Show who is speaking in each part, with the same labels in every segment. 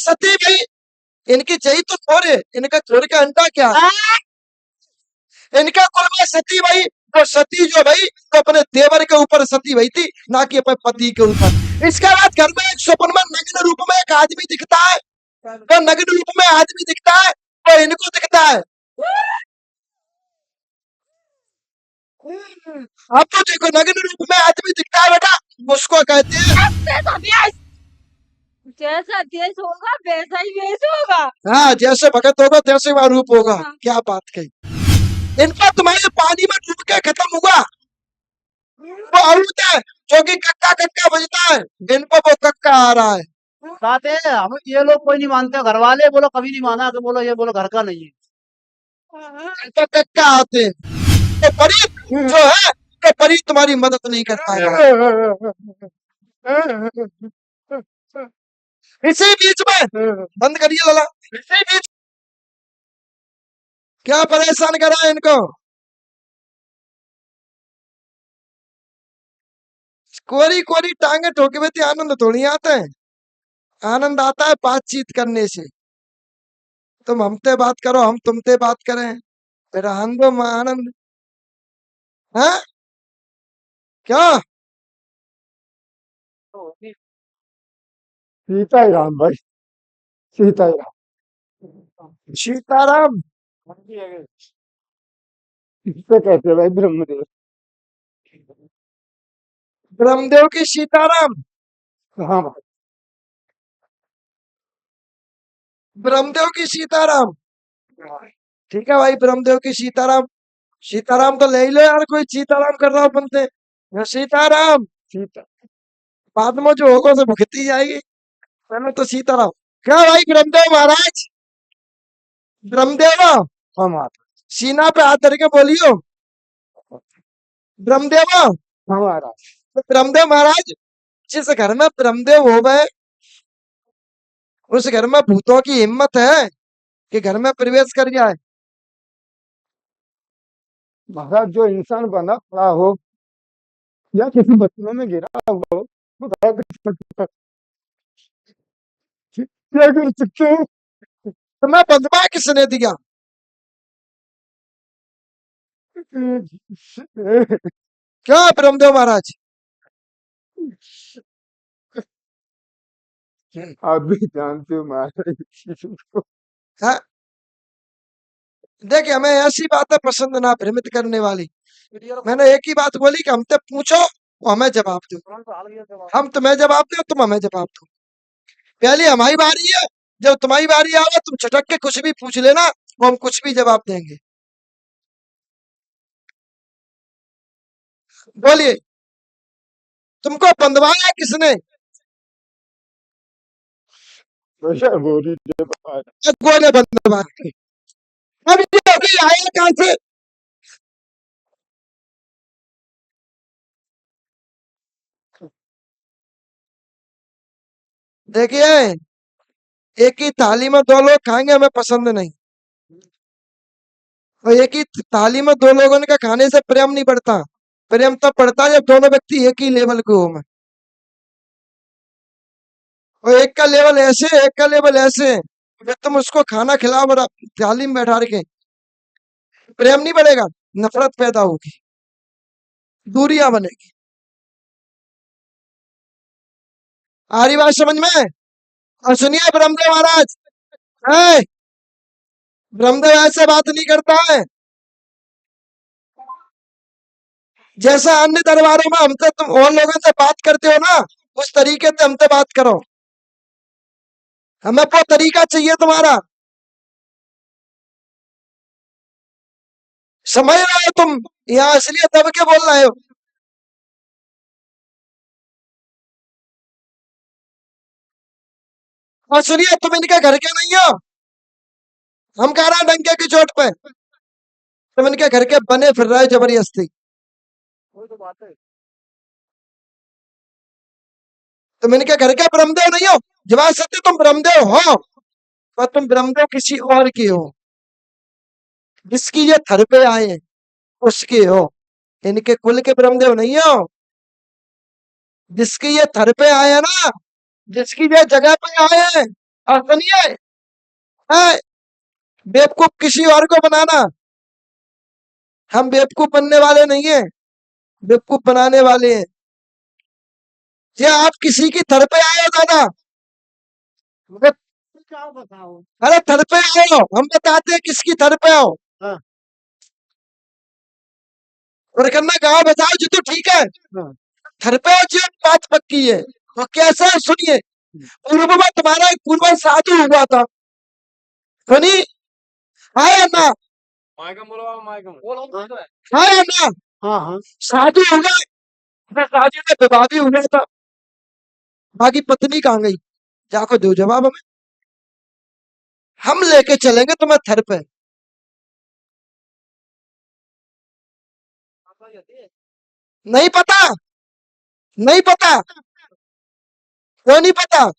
Speaker 1: सती भाई, इनकी जई तो थोड़े, इनका थोड़े का अंडा क्या है? इनका कुल में सती भाई, वो सती जो भाई तो अपने देवर के ऊपर सती भाई थी, ना कि अपने पति के ऊपर। इसके बाद घर में एक स्वप्न में नग्न रूप में एक आदमी दिखता है, तो नग्न रूप में आदमी दिखता है तो इनको दिखता है। अब तो देखो नग्न रूप में आदमी दिखता है बेटा, उसको कहते हैं
Speaker 2: जैसा देश होगा वैसा ही वेश होगा।
Speaker 1: हाँ, जैसे भगत होगा तैसे वह रूप होगा। क्या बात कही। इनका तुम्हारे पानी में डूब के खत्म हुआ वो अरुद है, जो कि कक्का कक्का बजता है, इन पर वो कक्का आ रहा है।
Speaker 3: कहते हैं हम ये लोग कोई नहीं मानते, घर वाले बोलो कभी नहीं माना, तो बोलो ये बोलो घर का नहीं है।
Speaker 1: तो कक्का आते हैं, तो परी जो है तो परी तुम्हारी मदद नहीं कर पाएगा। इसी बीच में बंद करिए लला, इसी बीच क्या परेशान करा है इनको। कोरी कोरी टांगे ठोके हुए आनंद थोड़ी आता है, आनंद आता है बातचीत करने से। तुम हमसे बात करो, हम तुमसे बात करें, फिर आनंद आनंद है क्या।
Speaker 4: सीताराम भाई, सीताराम,
Speaker 1: सीताराम
Speaker 4: इससे कहते हैं भाई ब्रह्मदेव।
Speaker 1: ब्रह्मदेव की सीताराम,
Speaker 4: हाँ भाई,
Speaker 1: ब्रह्मदेव की सीताराम। ठीक है भाई, ब्रह्मदेव की सीताराम, सीताराम तो ले ही लो यार, कोई सीताराम कर रहा हो बनते सीताराम।
Speaker 4: सीता
Speaker 1: बाद में जो होगा तो भुगती जाएगी, पहले तो सीताराम। क्या भाई ब्रह्मदेव महाराज, ब्रह्मदेव
Speaker 4: हमारा
Speaker 1: सीना पे हाथ धर के बोलियो ब्रह्मदेव।
Speaker 4: हमारा
Speaker 1: तो ब्रह्मदेव महाराज, जिस घर में ब्रह्मदेव हो गए उस घर में भूतों की हिम्मत है कि घर में प्रवेश कर जाए।
Speaker 4: महाराज जो इंसान बना पड़ा हो या किसी बचपन में गिरा हुआ हो, वो क्या कर सकता है? क्या कर सकते हो?
Speaker 1: तो मैं बंधवा किसने दिया? क्या ब्रह्मदेव महाराज?
Speaker 4: आप भी जानते हो महाराज इस चीज को।
Speaker 1: है देखिए, हमें ऐसी बातें पसंद ना भ्रमित करने वाली। मैंने एक ही बात बोली कि हमसे पूछो वो हमें जवाब दो, हम तुम्हें जवाब दो तुम हमें जवाब दो। पहले हमारी बारी है, जब तुम्हारी बारी आवे तुम छटक के कुछ भी पूछ लेना, वो हम कुछ भी जवाब देंगे। बोलिए, तुमको बंधवाया किसने?
Speaker 4: वैसे बोरी दे महाराज।
Speaker 1: अगुआ ने बंधवाया। अब ये अभी आया कहां से? देखिए, एक ही थाली में दो लोग खाएंगे हमें पसंद नहीं, और एक ही थाली में दो लोगों के खाने से प्रेम नहीं बढ़ता। प्रेम तब बढ़ता है जब दोनों व्यक्ति एक ही लेवल के हो में, और एक का लेवल ऐसे एक का लेवल ऐसे, जब तुम उसको खाना खिलाओ बड़ा थाली में बैठा के, प्रेम नहीं बढ़ेगा, नफरत पैदा होगी, दूरियां बनेगी। आ रही बात समझ में? और सुनिए ब्रह्मदेव महाराज, है ब्रह्मदेव ऐसे बात नहीं करता है जैसा अन्य दरबारों में हमसे तुम और लोगों से बात करते हो ना, उस तरीके से हमसे बात करो। हमें वो तरीका चाहिए तुम्हारा, समझ रहे हो तुम? यहाँ इसलिए दब के बोल रहे हो। और सुनिए, तुम इनके घर के नहीं हो, हम कह रहे हैं डंके की चोट पे, तुम इनके घर के बने फिर रहे हो जबरदस्ती।
Speaker 3: वही तो बात है।
Speaker 1: तुम इनके घर के ब्रह्मदेव नहीं हो, जवाब सत्य तुम ब्रह्मदेव हो, पर तुम ब्रह्मदेव किसी और की हो, जिसकी ये थर पे आए हैं उसके हो, इनके कुल के ब्रह्मदेव नहीं हो। जिसकी ये थर पे आए हैं ना, जिसकी ये जगह पे आए हैं, और सुनिए, है, बेवकूफ किसी और को बनाना, हम बेवकूफ बनने वाले नहीं है, बेवकूफ बनाने वाले हैं। क्या आप किसी की थर पे आए हो दादा?
Speaker 3: क्या बताओ।
Speaker 1: अरे थर पे आओ, हम बताते हैं किसकी थर पे आओ।
Speaker 3: हाँ।
Speaker 1: और करना गाँव बताओ जी, तो ठीक है,
Speaker 3: हाँ।
Speaker 1: थर पे आओ जी, बात पक्की है। तो कैसा है सुनिए, पूर्व में तुम्हारा एक पूर्वज साधु हुआ था, सुनी, हाय अन्ना, हाय अन्ना,
Speaker 3: हाँ हाँ।
Speaker 1: साधु हुआ, साधु ने विवाह भी हुआ था, बाकी पत्नी कहाँ गई, जाको दो जवाब हमें, हम लेके चलेंगे तुम्हें थर पे। नहीं पता, नहीं पता, क्यों नहीं पता?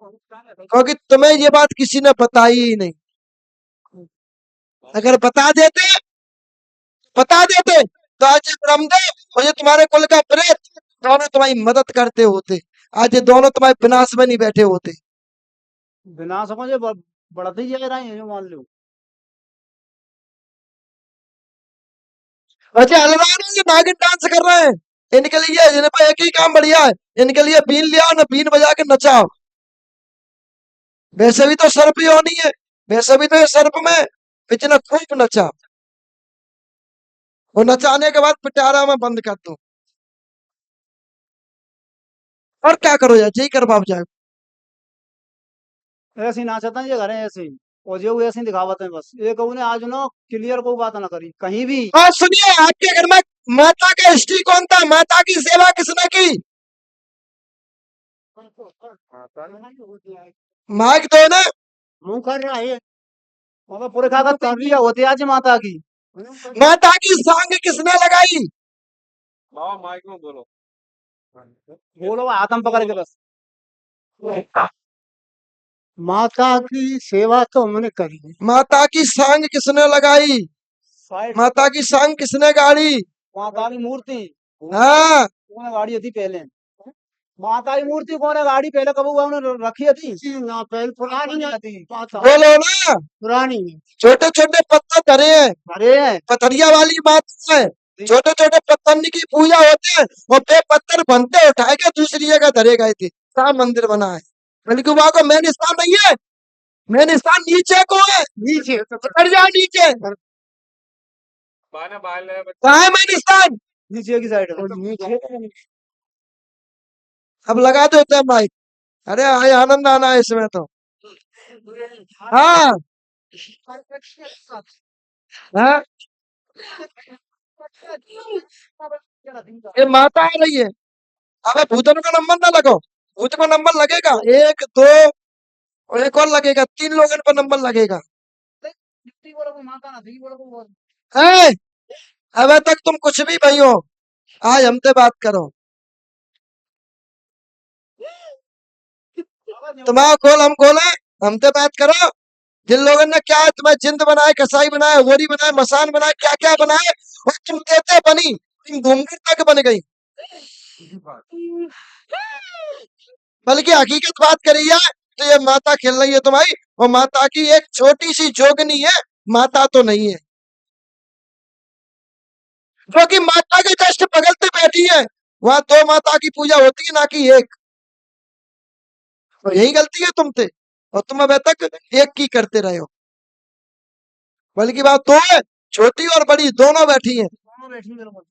Speaker 1: क्योंकि तुम्हें ये बात किसी ने बताई ही नहीं। अगर बता देते तो आज ये ब्रह्मदेव और ये तुम्हारे कुल का प्रेत दोनों तुम्हारी मदद करते होते, आज ये दोनों तुम्हारे विनाश में नहीं बैठे होते।
Speaker 3: बिना समझे बढ़ते ही जा रहे हैं, जो मान लो।
Speaker 1: अच्छा हलवान ये नागिन डांस कर रहे हैं, इनके लिए इन्हें पे एक ही काम बढ़िया है, इनके लिए बीन लिया ना, बीन बजा के नचाओ। वैसे भी तो सर्प योनि है, वैसे भी तो ये सर्प में इतना खूब नचा, और नचाने के बाद पिटारा में बंद कर दो, और क्या करो यार, यही कर बाप जाए।
Speaker 3: ऐसे ही नाचता है ये घर है ऐसे ही, और जो ऐसे ही दिखावत है बस। एक ने आज ना क्लियर कोई बात ना करी कहीं भी।
Speaker 1: और सुनिए, आपके घर में माता का हिस्ट्री कौन था, माता की सेवा किसने की? माइक दो ना।
Speaker 3: मुंह कर रहा है, मतलब पूरे कागज कर लिया होते आज माता की।
Speaker 1: माता की सांग किसने लगाई?
Speaker 3: बोलो हाथम पकड़ के बस। माता की सेवा तो हमने करी है।
Speaker 1: माता की सांग किसने लगाई?
Speaker 3: साइड
Speaker 1: माता की सांग किसने गाड़ी?
Speaker 3: माता की मूर्ति
Speaker 1: हाँ,
Speaker 3: कौन है गाड़ी थी पहले? माता की मूर्ति कौन है गाड़ी पहले कब हुआ उन्होंने रखी थी ना, पहले पुरानी थी माता,
Speaker 1: बोलो ना।
Speaker 3: पुरानी।
Speaker 1: छोटे छोटे पत्थर धरे हैं,
Speaker 3: अरे
Speaker 1: पथरिया वाली माता है, छोटे छोटे पत्थर की पूजा होते हैं, और बे पत्थर बनते उठाए के दूसरी जगह धरे गए थे, राम मंदिर बना है। बल्कि वहां को मेन स्थान नहीं है, मेन स्थान नीचे को है,
Speaker 3: नीचे
Speaker 1: उतर जाओ नीचे, कहाँ है मेन स्थान?
Speaker 3: नीचे की साइड नीचे।
Speaker 1: अब लगा दो होता है माइक, अरे आए आनंद आना है इसमें तो। हाँ, हाँ, ये माता आ रही है। अबे भूतन का नंबर ना लगाओ, भूत का नंबर लगेगा, एक दो और एक और लगेगा, तीन लोगों पर नंबर लगेगा।
Speaker 3: माता ना थी बोलो
Speaker 1: है, अबे तक तुम कुछ भी भाई हो, आज हमसे बात करो, तुम्हारा खोल हम खोले, हमसे बात करो। जिन लोगों ने क्या तुम्हें जिंद बनाए, कसाई बनाए, होरी बनाए, मसान बनाए, क्या क्या बनाए, और तुम कहते बनी, तुम घूमकर तक बन गई। बल्कि हकीकत बात करी है तो ये माता खेल रही है तुम्हारी, और माता की एक छोटी सी जोगनी है, माता तो नहीं है, जो कि माता के जस्ट बगल पे बैठी है। वहां दो माता की पूजा होती है, ना कि एक। और यही गलती है तुमसे, और तुम अब तक एक की करते रहे हो, बल्कि बात दो है, छोटी और बड़ी दोनों बैठी है।
Speaker 3: दोनों बैठी मेरे को।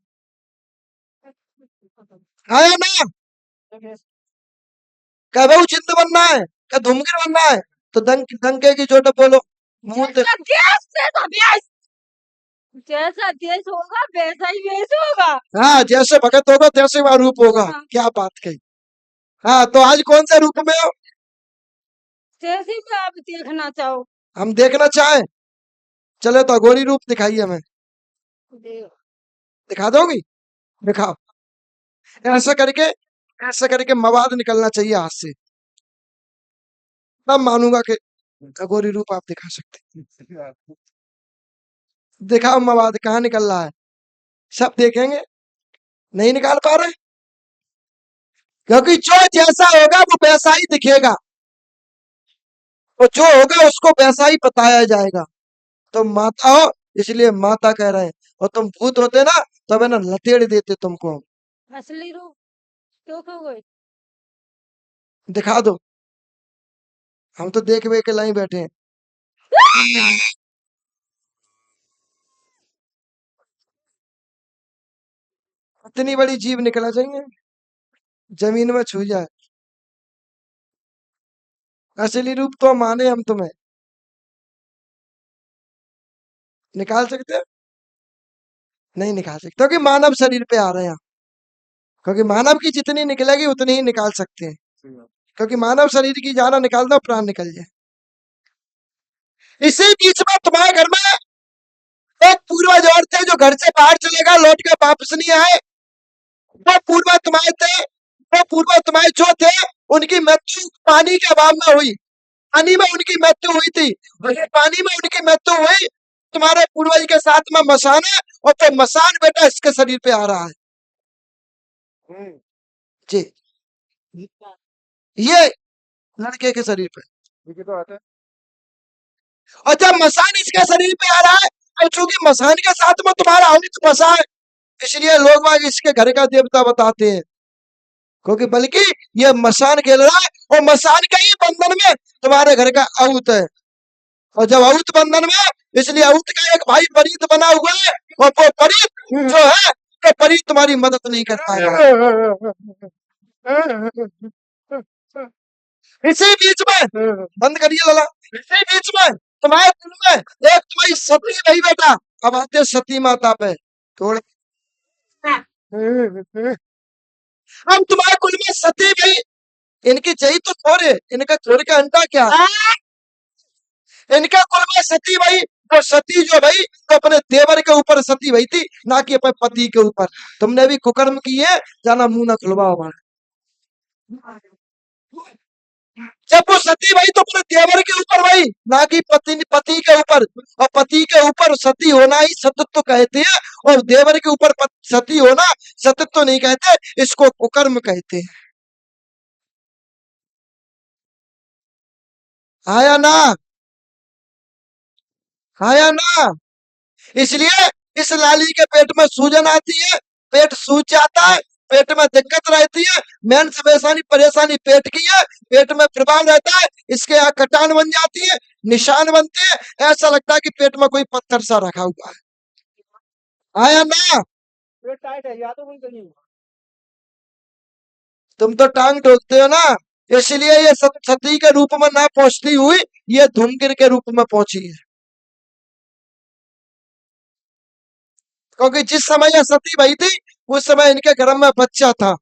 Speaker 1: आया ना, क्या भाई चिंत बनना है, क्या धूमगिर बनना है, तो डंके की चोट बोलो, मुंह
Speaker 2: जैसा देश वैसा भेष, जैसा देश होगा वैसा ही वेश होगा।
Speaker 1: हाँ, जैसे भगत होगा तैसे वह रूप होगा।
Speaker 2: हाँ।
Speaker 1: क्या बात कही। हाँ, तो आज कौन से रूप में हो?
Speaker 2: जैसे भी आप देखना चाहो।
Speaker 1: हम देखना चाहें, चले तो अघोरी रूप दिखाइए हमें, दिखा दोगी? दिखाओ, ऐसे करके, ऐसे करके मवाद निकलना चाहिए हाथ से, तब मानूंगा कि अघोरी रूप आप दिखा सकते हैं। दिखाओ मवाद कहाँ निकल रहा है, सब देखेंगे, नहीं निकाल पा रहे, क्योंकि जो जैसा होगा वो वैसा ही दिखेगा। और जो होगा उसको वैसा ही बताया जाएगा। तो माता हो इसलिए माता कह रहे हैं, और तुम भूत होते ना तब है ना लतेड़ देते तुमको।
Speaker 2: असली रूप क्यों खो गए?
Speaker 1: दिखा दो, हम तो देख वे के लाई बैठे हैं। इतनी बड़ी जीव निकला चाहिए जमीन में छू जाए। असली रूप तो माने हम तुम्हें, निकाल सकते हैं? नहीं निकाल सकते, क्योंकि मानव शरीर पे आ रहे हैं। क्योंकि मानव की जितनी निकलेगी उतनी ही निकाल सकते हैं, क्योंकि मानव शरीर की जाना निकाल दो प्राण निकल जाए। इसी बीच में तुम्हारे घर में एक पूर्वज और थे जो घर से बाहर चले गए, लौट के वापस नहीं आए। वो पूर्वज तुम्हारे थे, वो पूर्वज तुम्हारे जो थे उनकी मृत्यु पानी के अभाव में हुई। पानी में उनकी मृत्यु हुई थी, और ये पानी में उनकी मृत्यु हुई। तुम्हारे पूर्वज के साथ में मसान है, और तो मसान बेटा इसके शरीर पे आ रहा है जी, ये लड़के के शरीर पे।
Speaker 4: ये तो आता है।
Speaker 1: और जब मसान इसके शरीर पे आ रहा है, और चूंकि मसान के साथ में तुम्हारा अमित फंसा है, इसलिए लोग बाग इसके घर का देवता बताते हैं। क्योंकि बल्कि ये मसान खेल रहा है, और मसान के ही बंधन में तुम्हारे घर का औत है। और जब औत बंधन में, इसलिए औत का एक भाई परीत बना हुआ है, और वो परीत जो है कि परीत तुम्हारी मदद नहीं कर पाएगा। इसी बीच में बंद करिए लला, इसी बीच में तुम्हारे कुल में एक तुम्हारी सती नहीं बेटा। अब आते सती माता पे थोड़ा, हम तुम्हारे कुल में सती भाई, इनकी जई तो छोरे, इनका छोरे का अंडा क्या, इनका कुल में सती भाई। तो सती जो भाई तो अपने देवर के ऊपर सती भाई थी, ना कि अपने पति के ऊपर। तुमने भी कुकर्म किए, जाना मुंह ना खुलवाओ हमारा। जब वो सती भाई तो अपने देवर के ऊपर भाई, ना कि पति के ऊपर। और पति के ऊपर सती होना ही सतत्व कहते हैं, और देवर के ऊपर सती होना सतत्व नहीं कहते, इसको कुकर्म कहते हैं। आया ना, आया ना। इसलिए इस लाली के पेट में सूजन आती है, पेट सूज जाता है, पेट में दिक्कत रहती है, मेन परेशानी परेशानी पेट की है, पेट में प्रभाव रहता है, इसके यहाँ कटान बन जाती है, निशान बनते हैं, ऐसा लगता है कि पेट में कोई पत्थर सा रखा हुआ है। आया ना,
Speaker 3: पेट टाइट है या तो कोई नहीं हुआ।
Speaker 1: तुम तो टांग ठोकते हो ना, इसलिए ये सती के रूप में ना पहुंचती हुई ये धूमगिर के रूप में पहुंची है। क्योंकि जिस समय ये सती भाई थी उस समय इनके घर में बच्चा था।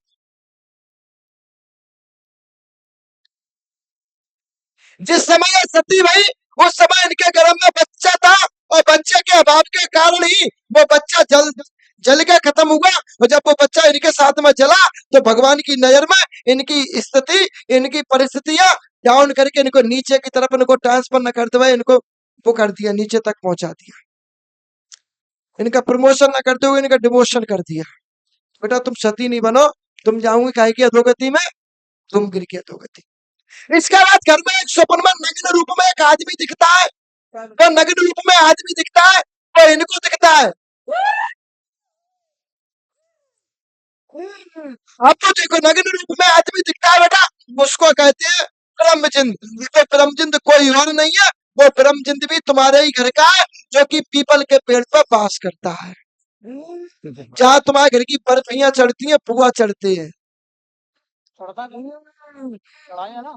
Speaker 1: जिस समय ये सती भाई उस समय इनके घर में बच्चा था, और बच्चे के अभाव के कारण ही वो बच्चा जल के खत्म हुआ। और जब वो बच्चा इनके साथ में जला तो भगवान की नजर में इनकी स्थिति, इनकी परिस्थितियां डाउन करके इनको नीचे की तरफ इनको ट्रांसफर न करते हुए इनको वो कर दिया, नीचे तक पहुंचा दिया। इनका प्रमोशन न करते हुए इनका डिमोशन कर दिया। बेटा तुम सती नहीं बनो, तुम जाओगे काहे की अधोगति में, तुम गिर के अधोगति। इसके बाद घर में एक स्वप्न में नग्न रूप में एक आदमी दिखता है, तो नग्न रूप में आदमी दिखता है तो इनको दिखता है। अब तो देखो नग्न रूप में आदमी दिखता है बेटा, उसको कहते हैं ब्रह्मजिंद। तो ब्रह्मजिंद कोई और नहीं है, वो ब्रह्मजिंद भी तुम्हारे ही घर का है, जो कि पीपल के पेड़ पर वास करता है। जहाँ तुम्हारे घर की बर्फियां चढ़ती हैं, पुआ चढ़ते हैं।
Speaker 3: चढ़ता नहीं है, चढ़ाया ना।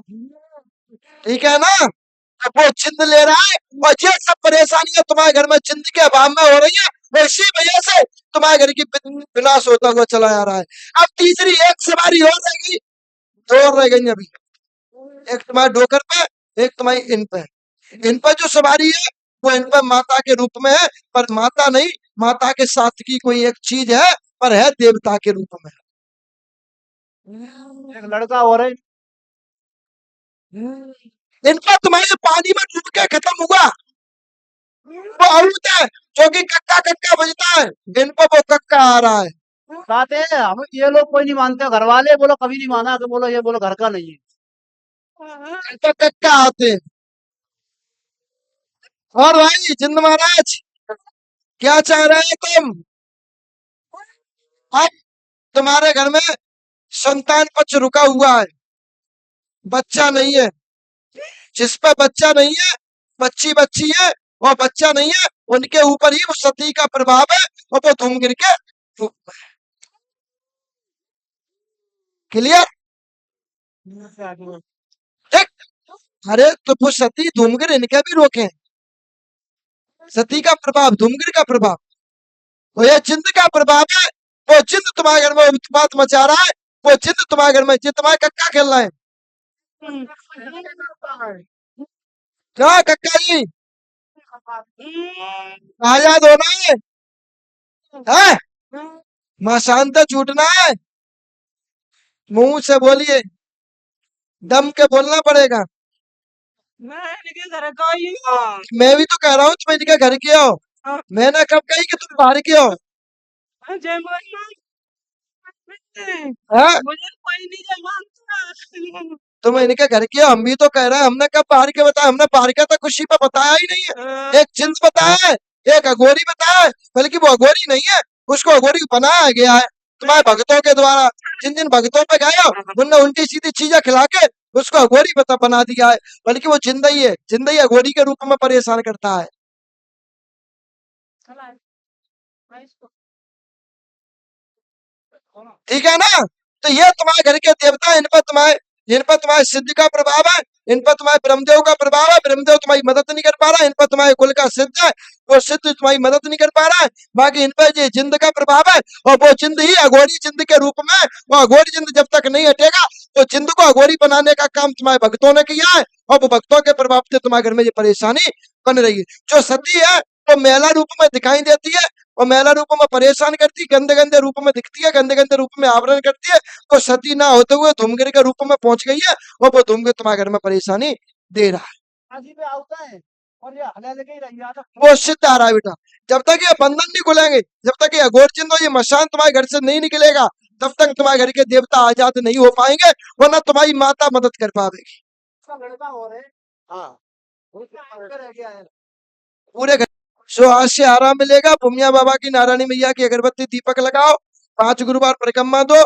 Speaker 1: ठीक है ना, अब वो चिंद ले रहा है, और ये सब परेशानियां तुम्हारे घर में चिंद के अभाव में हो रही है, और इसी वजह से तुम्हारे घर की विनाश होता हुआ चला आ रहा है। अब तीसरी एक सवारी और रह गई, दो और रह गई अभी। एक तुम्हारे डोकर पे, एक तुम्हारी इन पे। इन पर जो सवारी है वो इन पर माता के रूप में है, पर माता नहीं, माता के साथ की कोई एक चीज है, पर है देवता के रूप में।
Speaker 3: एक लड़का और है।
Speaker 1: इन पर तुम्हारे पानी में डूब के खत्म हुआ वो औरत है, जो कि कक्का कक्का बजता है, इन पर वो कक्का आ रहा है।
Speaker 3: कहते हैं हम ये लोग कोई नहीं मानते, घर वाले बोलो कभी नहीं माना, तो बोलो ये बोलो घर का नहीं है।
Speaker 1: इन पर कक्का आते हैं, और भाई जिंद महाराज, क्या चाह रहे हैं तुम? अब तुम्हारे घर में संतान पक्ष रुका हुआ है, बच्चा नहीं है। जिस पर बच्चा नहीं है, बच्ची बच्ची है, और बच्चा नहीं है, उनके ऊपर ही वो सती का प्रभाव है, और वो धूम गिर के क्लियर। ठीक। अरे तो वो सती धूमगिर इनके भी रोके, सती का प्रभाव, धूमगिर का प्रभाव, वो ये जिंद का प्रभाव है। वो जिंद तुम्हारे घर में उत्पात मचा रहा है, वो जिंद तुम्हारे घर में, जिंद तुम्हारे कक्का खेल रहा है। क्या कक्का जी, आजाद होना है? मां शांत छूटना है। मुंह से बोलिए, दम के बोलना पड़ेगा।
Speaker 2: मैं इनके घर का ही हूँ।
Speaker 1: मैं भी तो कह रहा हूँ तुम इनके घर के हो। मैंने कब कही कि तुम बाहर के हो?
Speaker 2: जय माता।
Speaker 1: हाँ?
Speaker 2: मुझे कोई नहीं जानता।
Speaker 1: तुम इनके घर के हो, हम भी तो कह रहे हैं। हमने कब बाहर के बताया? हमने बाहर का तो खुशी पे बताया ही नहीं है। एक जिंद बताया है, एक अघोरी बताया है, बल्कि वो अघोरी नहीं है, उसको अघोरी बनाया गया है तुम्हारे भक्तों के द्वारा। जिन जिन भक्तों पे गए हो, उनने उल्टी सीधी चीजें खिला के उसको अघोरी बना दिया है, बल्कि वो जिंदा ही है। जिंदा ही अघोरी के रूप में परेशान करता है। ठीक है ना? तो ये तुम्हारे घर के देवता, इन पर तुम्हारे सिद्ध का प्रभाव है, इन पर तुम्हारे ब्रह्मदेव का प्रभाव है। ब्रह्मदेव तुम्हारी मदद नहीं कर पा रहा है, इन पर तुम्हारे कुल का सिद्ध है, वो सिद्ध तुम्हारी मदद नहीं कर पा रहा है। बाकी इन पर ये जिंद का प्रभाव है, और वो जिंद ही अघोरी जिंद के रूप में, वो अघोरी जिंद जब तक नहीं हटेगा, तो जिंद को अघोरी बनाने का काम तुम्हारे भक्तों ने किया है, और वो भक्तों के प्रभाव से तुम्हारे घर में ये परेशानी बन रही है। जो सती है वो मेला रूप में दिखाई देती है, और मेला रूप में परेशान करती है, गंदे गंदे रूप में दिखती है, गंदे गंदे रूप में आवरण करती है। तो सती ना होते हुए धूमगिर के रूप में पहुंच गई है, और वो धूमगिर तुम्हारे घर में परेशानी दे रहा है।
Speaker 3: आदि पे आता है और ये हले लगे ही रह जाता।
Speaker 1: वो सिद्ध आ रहा है बेटा। जब तक ये बंधन नहीं खुलेंगे, जब तक ये अघोर चिन्ह और ये मशान तुम्हारे घर से नहीं निकलेगा, तब तक तुम्हारे घर के देवता आजाद नहीं हो पाएंगे, वरना तुम्हारी माता मदद कर पाएगी।
Speaker 3: उसका लड़का हो रहे। हाँ, उसका लड़का रह गया है।
Speaker 1: पूरे घर सो आज से आराम मिलेगा। भूमिया बाबा की, नारायणी मैया की अगरबत्ती दीपक लगाओ, 5 गुरुवार परिक्रमा दो,